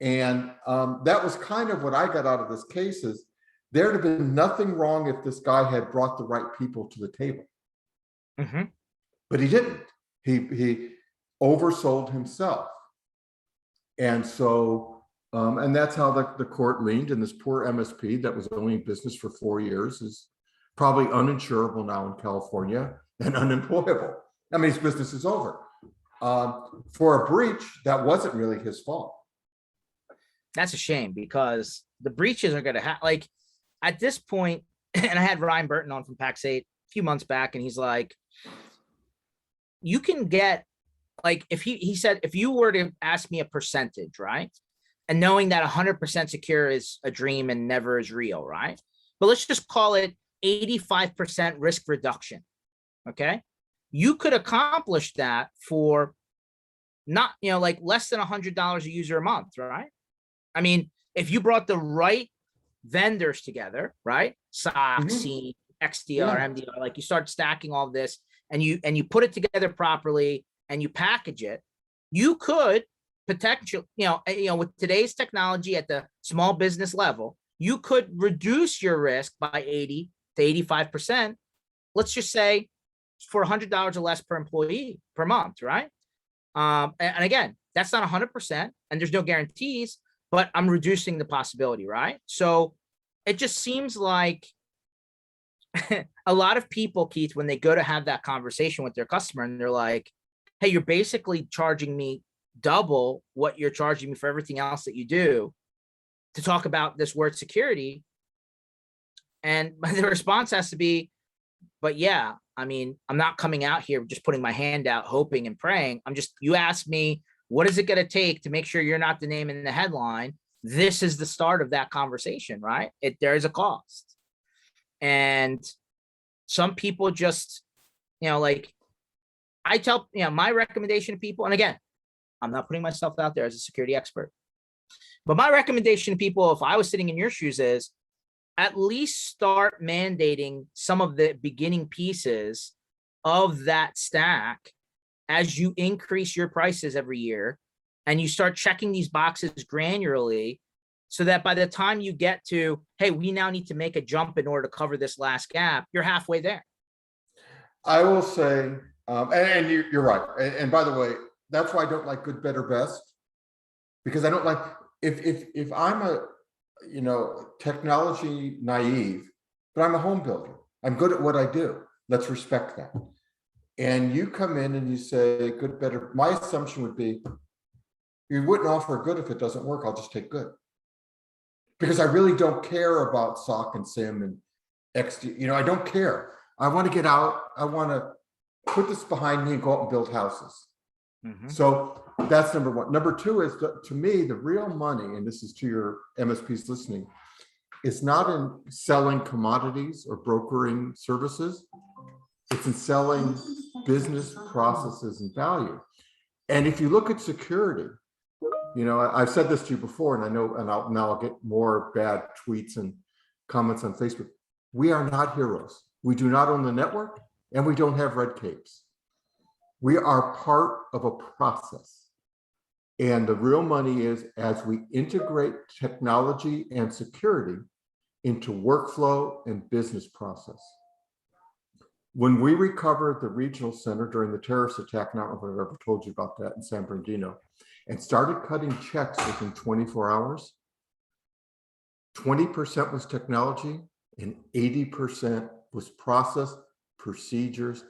And that was kind of what I got out of this case is there'd have been nothing wrong if this guy had brought the right people to the table. Mm-hmm. But he didn't. He oversold himself. And so, and that's how the court leaned. And this poor MSP that was only in business for 4 years is probably uninsurable now in California and unemployable. I mean, his business is over. For a breach, that wasn't really his fault. That's a shame because the breaches are going to have, like, at this point, and I had Ryan Burton on from PAX8 a few months back, and he's like, you can get, like, if he said, if you were to ask me a percentage, right? And knowing that 100% secure is a dream and never is real, right? But let's just call it 85% risk reduction, okay? You could accomplish that for not, like less than $100 a user a month, right? I mean, if you brought the right vendors together, right? SOC, C, XDR, MDR, like you start stacking all this and you put it together properly and you package it, you could potentially, with today's technology at the small business level, you could reduce your risk by 80 to 85%. Let's just say for $100 or less per employee per month, right? And again, that's not 100% and there's no guarantees, but I'm reducing the possibility, right? So it just seems like a lot of people, Keith, when they go to have that conversation with their customer and they're like, hey, you're basically charging me double what you're charging me for everything else that you do to talk about this word security. And the response has to be, but yeah, I mean, I'm not coming out here just putting my hand out, hoping and praying. You asked me, what is it going to take to make sure you're not the name in the headline? This is the start of that conversation, right? There is a cost. And some people just, like I tell, my recommendation to people, and again, I'm not putting myself out there as a security expert, but my recommendation to people, if I was sitting in your shoes, is at least start mandating some of the beginning pieces of that stack as you increase your prices every year and you start checking these boxes granularly so that by the time you get to, hey, we now need to make a jump in order to cover this last gap, you're halfway there. I will say, and you're right. And by the way, that's why I don't like good, better, best, because I don't like, if I'm a, technology naive, but I'm a home builder, I'm good at what I do. Let's respect that. And you come in and you say good, better, my assumption would be you wouldn't offer good if it doesn't work. I'll just take good. Because I really don't care about SOC and SIM and XD, I don't care. I want to get out. I want to put this behind me and go out and build houses. So that's number one. Number two is, to me, the real money, and this is to your MSPs listening, is not in selling commodities or brokering services. It's in selling business processes and value. And if you look at security, you know, I've said this to you before, and I know, and now I'll get more bad tweets and comments on Facebook. We are not heroes. We do not own the network, and we don't have red capes. We are part of a process. And the real money is as we integrate technology and security into workflow and business process. When we recovered the regional center during the terrorist attack, not know if I've ever told you about that, in San Bernardino, and started cutting checks within 24 hours, 20% was technology and 80% was process, procedures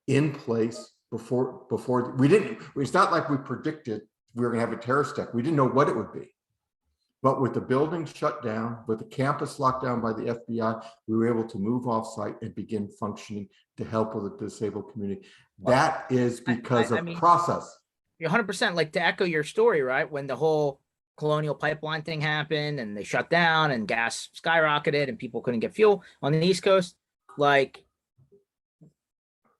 in place before we didn't, it's not like we predicted we were gonna have a terrorist attack. We didn't know what it would be. But with the building shut down, with the campus locked down by the FBI, we were able to move offsite and begin functioning to help with the disabled community. That is because of process. You're 100%, like, to echo your story, right? When the whole Colonial Pipeline thing happened and they shut down and gas skyrocketed and people couldn't get fuel on the East Coast, like,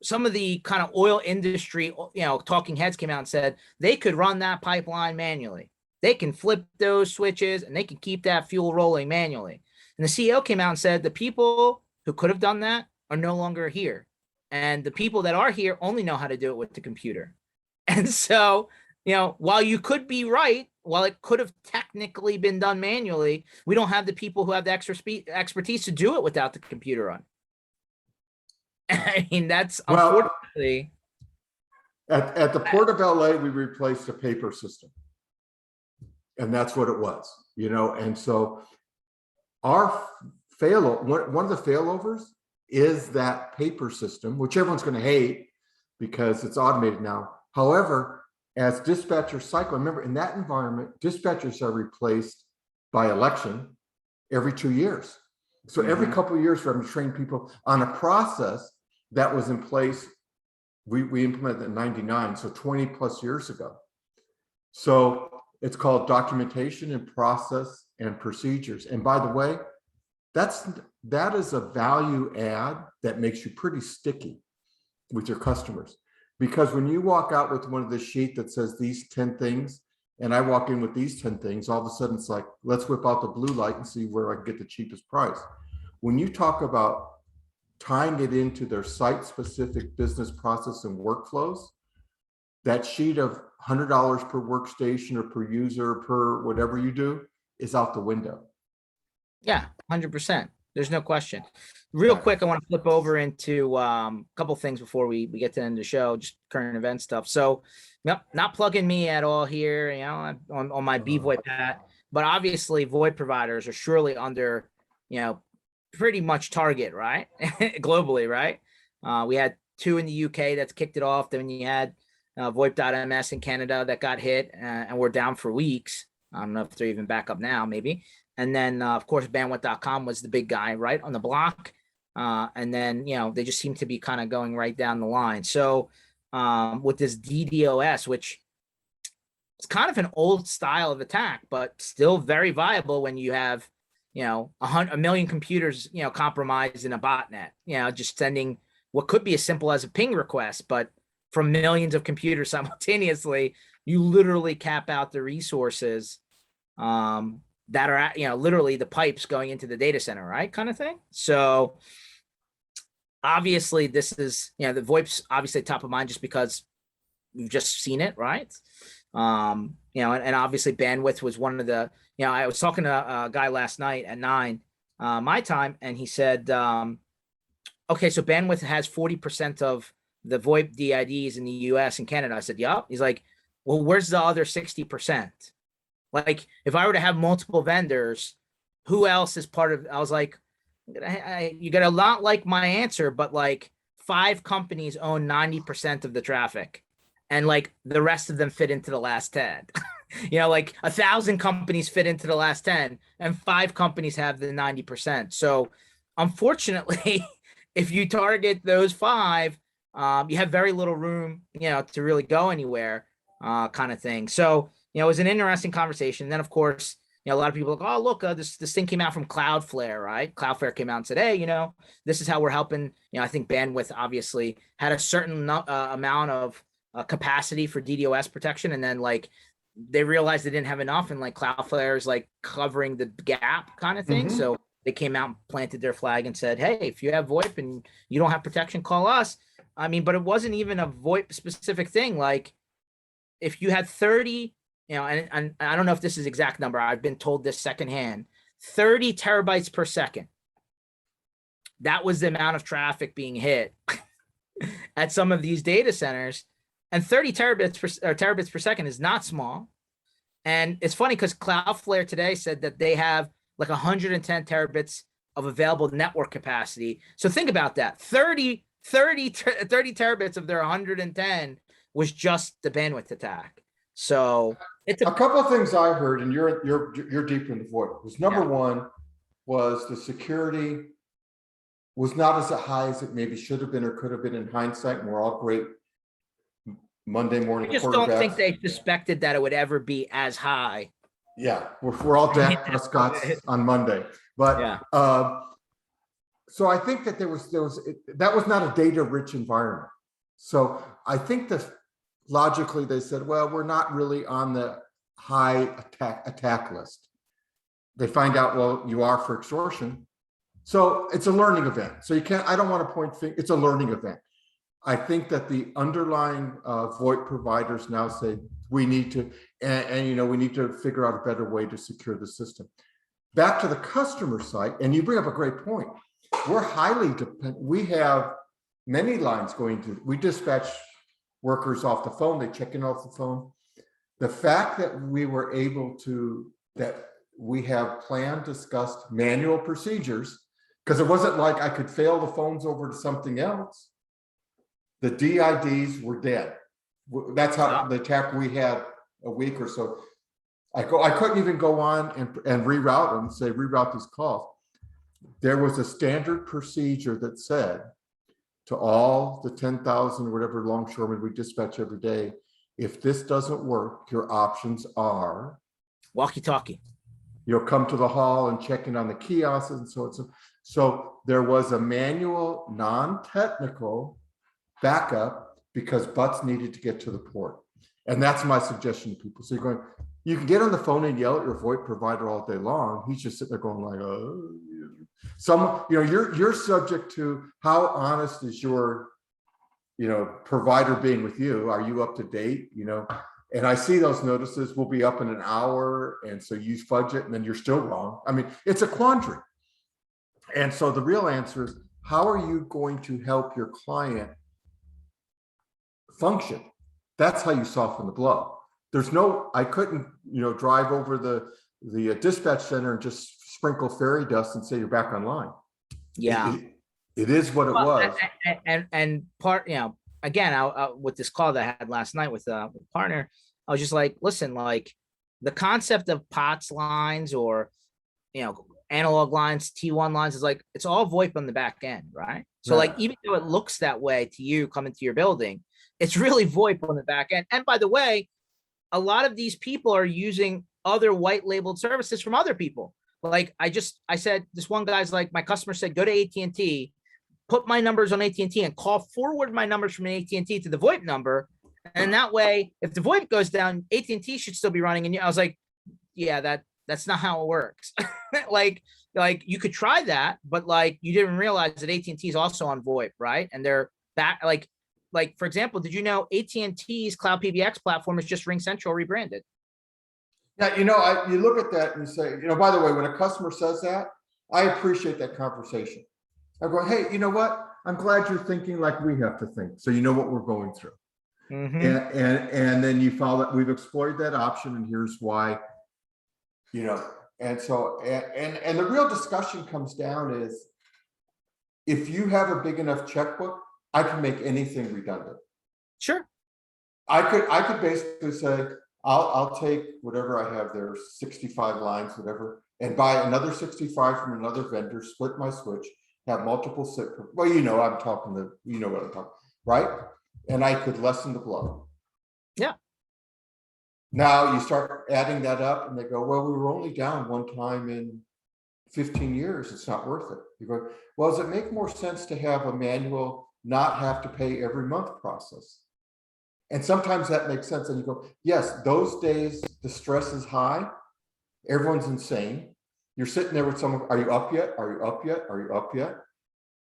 some of the kind of oil industry, you know, talking heads came out and said they could run that pipeline manually. They can flip those switches and they can keep that fuel rolling manually. And the CEO came out and said the people who could have done that are no longer here. And the people that are here only know how to do it with the computer. And so, you know, while you could be right, while it could have technically been done manually, we don't have the people who have the expertise to do it without the computer on. I mean, that's unfortunately. At the Port of LA, we replaced a paper system. And that's what it was, you know. And so our one of the failovers is that paper system, which everyone's going to hate because it's automated now. However, as dispatchers cycle, remember, in that environment, dispatchers are replaced by election every 2 years. So every couple of years, we're having to train people on a process that was in place. We implemented in '99, so 20 plus years ago. So it's called documentation and process and procedures. And by the way, that is a value add that makes you pretty sticky with your customers. Because when you walk out with one of the sheet that says these 10 things, and I walk in with these 10 things, all of a sudden it's like, let's whip out the blue light and see where I can get the cheapest price. When you talk about tying it into their site-specific business process and workflows, that sheet of $100 per workstation or per user per whatever you do is out the window. Yeah, 100%. There's no question. Real quick, I want to flip over into a couple things before we get to the end of the show, just current event stuff. So, yep, not plugging me at all here, you know, on my BVoIP hat, but obviously VoIP providers are surely under, you know, pretty much target, right? Globally, right? We had 2 in the UK that's kicked it off. Then you had VoIP.ms in Canada that got hit and we're down for weeks. I don't know if they're even back up now, maybe. And then, of course, bandwidth.com was the big guy, right, on the block. And then, you know, they just seem to be kind of going right down the line. So with this DDoS, which is kind of an old style of attack, but still very viable when you have, you know, a million computers, you know, compromised in a botnet, you know, just sending what could be as simple as a ping request, but from millions of computers simultaneously, you literally cap out the resources that are, you know, literally the pipes going into the data center, right? Kind of thing. So obviously this is, you know, the VoIP's obviously top of mind just because we've just seen it, right? You know, and obviously bandwidth was one of the, you know, I was talking to a guy last night at 9 my time, and he said, okay, so bandwidth has 40% of the VoIP DIDs in the US and Canada. I said, yup. He's like, well, where's the other 60%? Like, if I were to have multiple vendors, who else is part of? I was like, you got to not like my answer, but like 5 companies own 90% of the traffic, and like the rest of them fit into the last 10. You know, like 1,000 companies fit into the last 10, and 5 companies have the 90%. So, unfortunately, if you target those 5, you have very little room, you know, to really go anywhere, kind of thing. So, you know, it was an interesting conversation. Then, of course, a lot of people are like, oh, look, this thing came out from Cloudflare, right? Cloudflare came out and said, hey, this is how we're helping. I think bandwidth obviously had a certain amount of capacity for DDoS protection, and then like they realized they didn't have enough, and like Cloudflare is like covering the gap kind of thing. So they came out and planted their flag and said, hey, if you have VoIP and you don't have protection, call us. I mean, but it wasn't even a VoIP specific thing. Like if you had 30, and I don't know if this is exact number, I've been told this secondhand, 30 terabytes per second. That was the amount of traffic being hit at some of these data centers. And 30 terabits per second is not small. And it's funny because Cloudflare today said that they have like 110 terabits of available network capacity. So think about that. 30 terabits of their 110 was just the bandwidth attack. So it's a couple of things I heard, and you're deeper in the void. Was number one was the security was not as high as it maybe should have been or could have been in hindsight. And we're all great Monday morning. I just don't think they suspected that it would ever be as high. Yeah, we're all Dak Prescott's on Monday, but so I think that that was not a data-rich environment. So I think that logically they said, well, we're not really on the high attack list. They find out, well, you are for extortion. So it's a learning event. So you can't, I don't want to point fingers, it's a learning event. I think that the underlying VoIP providers now say we need to, and we need to figure out a better way to secure the system. Back to the customer side, and you bring up a great point. We're highly dependent. We have many lines going to, we dispatch workers off the phone, they check in off the phone. The fact that we were able to, that we have planned, discussed manual procedures, because it wasn't like I could fail the phones over to something else. The DIDs were dead. That's how the attack we had a week or so. I couldn't even go on and reroute them, say reroute these calls. There was a standard procedure that said to all the 10,000 or whatever longshoremen we dispatch every day, if this doesn't work, your options are walkie-talkie. You'll come to the hall and check in on the kiosks and so on. So there was a manual, non-technical backup because butts needed to get to the port. And that's my suggestion to people. So you're going, you can get on the phone and yell at your VoIP provider all day long. He's just sitting there going like, oh, you're subject to how honest is your, provider being with you. Are you up to date? And I see those notices will be up in an hour. And so you fudge it and then you're still wrong. I mean, it's a quandary. And so the real answer is, how are you going to help your client function? That's how you soften the blow. There's no, I couldn't, drive over the dispatch center and just sprinkle fairy dust and say you're back online. Yeah. It is what it was. And part, again, with this call that I had last night with a partner, I was just like, listen, like the concept of POTS lines or, analog lines, T1 lines is like, it's all VoIP on the back end, right? So like, even though it looks that way to you coming to your building, it's really VoIP on the back end. And by the way, a lot of these people are using other white labeled services from other people. Like I said, this one guy's like, my customer said, go to AT&T, put my numbers on AT&T and call forward my numbers from AT&T to the VoIP number. And that way, if the VoIP goes down, AT&T should still be running. And I was like, yeah, that's not how it works. like you could try that, but like you didn't realize that AT&T is also on VoIP, right? And they're back, like for example, did you know AT&T's Cloud PBX platform is just RingCentral rebranded? Yeah, you look at that and you say, by the way, when a customer says that, I appreciate that conversation. I go, hey, you know what? I'm glad you're thinking like we have to think. So you know what we're going through. And then you follow that we've explored that option and here's why, and so, and the real discussion comes down is if you have a big enough checkbook, I can make anything redundant. Sure. I could basically say, I'll take whatever I have there, 65 lines, whatever, and buy another 65 from another vendor, split my switch, have multiple SIP. Well, I'm talking what I'm talking, right? And I could lessen the blow. Yeah. Now you start adding that up and they go, well, we were only down one time in 15 years. It's not worth it. You go, well, does it make more sense to have a manual, not have to pay every month process? And sometimes that makes sense. And you go, yes, those days the stress is high. Everyone's insane. You're sitting there with someone, are you up yet? Are you up yet? Are you up yet?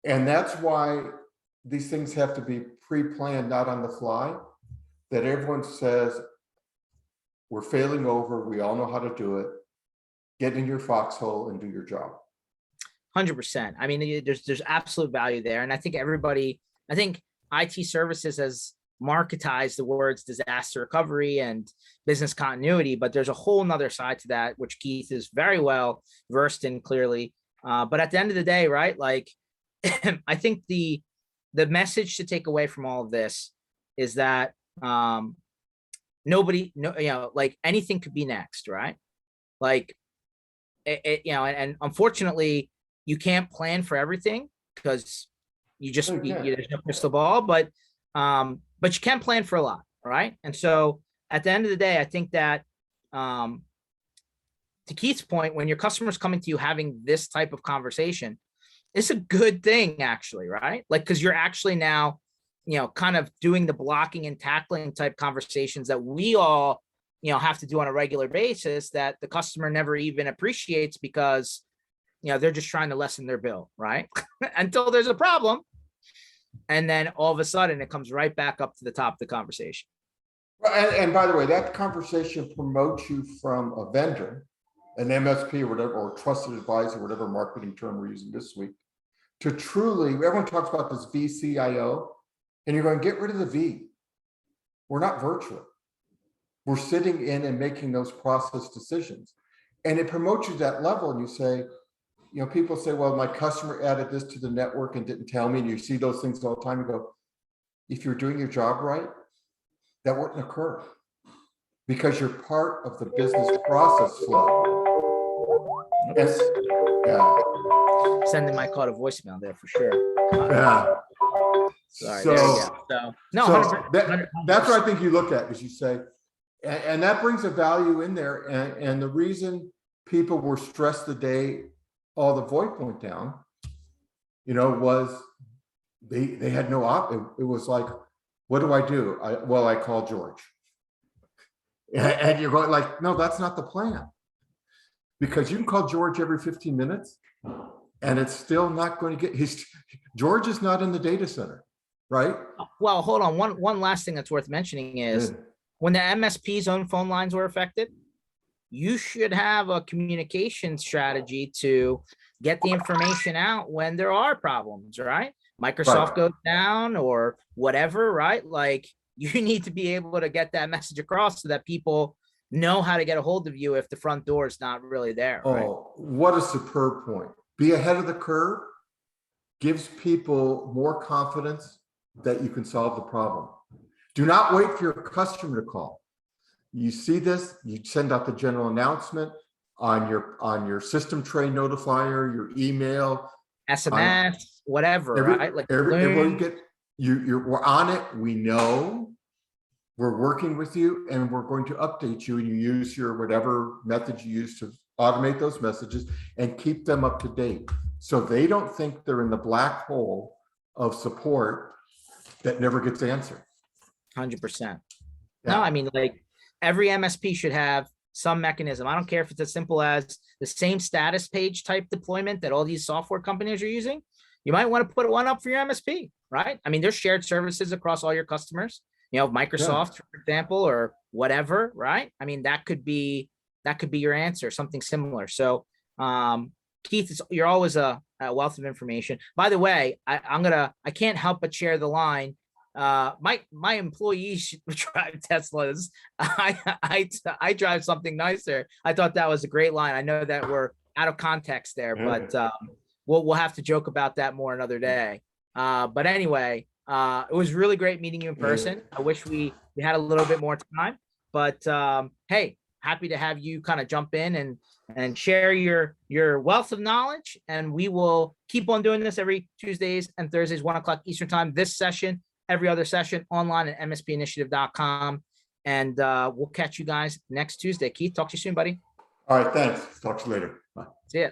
And that's why these things have to be pre-planned, not on the fly, that everyone says, we're failing over. We all know how to do it. Get in your foxhole and do your job. 100%. I mean, there's absolute value there. And I think I think IT services has marketized the words disaster recovery and business continuity, but there's a whole nother side to that, which Keith is very well versed in clearly. But at the end of the day, right, like, I think the message to take away from all of this is that nobody, no, like anything could be next, right? Like, and unfortunately, you can't plan for everything because you just there's no crystal ball, but you can plan for a lot, right? And so at the end of the day, I think that to Keith's point, when your customer's coming to you having this type of conversation, it's a good thing, actually, right? Like, because you're actually now, kind of doing the blocking and tackling type conversations that we all, have to do on a regular basis that the customer never even appreciates because, they're just trying to lessen their bill, right? Until there's a problem. And then all of a sudden it comes right back up to the top of the conversation. And by the way, that conversation promotes you from a vendor, an MSP or whatever, or trusted advisor, whatever marketing term we're using this week, to truly, everyone talks about this VCIO, and you're going to get rid of the V. We're not virtual. We're sitting in and making those process decisions. And it promotes you to that level. And you say, people say, well, my customer added this to the network and didn't tell me. And you see those things all the time. You go, if you're doing your job right, that wouldn't occur because you're part of the business process flow. Yes. Yeah. Sending my call to voicemail there for sure. Yeah. Sorry. So, there you go. So no, so 100%. That's what I think you look at, is you say, and that brings a value in there. And the reason people were stressed the day all the VoIP went down, was they had no it was like, what do I do? I call George. And you're going like, no, that's not the plan. Because you can call George every 15 minutes and it's still not going to get George is not in the data center, right? Well, hold on. One last thing that's worth mentioning is when the MSP's own phone lines were affected, you should have a communication strategy to get the information out when there are problems, right? Microsoft goes down or whatever, right? Like, you need to be able to get that message across so that people know how to get a hold of you if the front door is not really there. Oh, right? What a superb point. Be ahead of the curve gives people more confidence that you can solve the problem. Do not wait for your customer to call. You see this, you send out the general announcement on your system tray notifier, your email, SMS, whatever, right? Like everybody we're on it. We know we're working with you and we're going to update you, and you use your whatever method you use to automate those messages and keep them up to date. So they don't think they're in the black hole of support that never gets answered. 100%. No, I mean, like, every MSP should have some mechanism. I don't care if it's as simple as the same status page type deployment that all these software companies are using. You might want to put one up for your MSP, right? I mean, there's shared services across all your customers, Microsoft, for example, or whatever, right? I mean, that could be your answer, something similar. So, Keith, you're always a wealth of information. By the way, I can't help but share the line. My employees drive Teslas. I drive something nicer. I thought that was a great line. I know that we're out of context there, but we'll have to joke about that more another day. But anyway, it was really great meeting you in person. I wish we had a little bit more time, but hey, happy to have you kind of jump in and share your wealth of knowledge. And we will keep on doing this every Tuesdays and Thursdays, 1 o'clock Eastern time. This session, every other session online at mspinitiative.com. And we'll catch you guys next Tuesday. Keith, talk to you soon, buddy. All right, thanks. Talk to you later. Bye. See ya.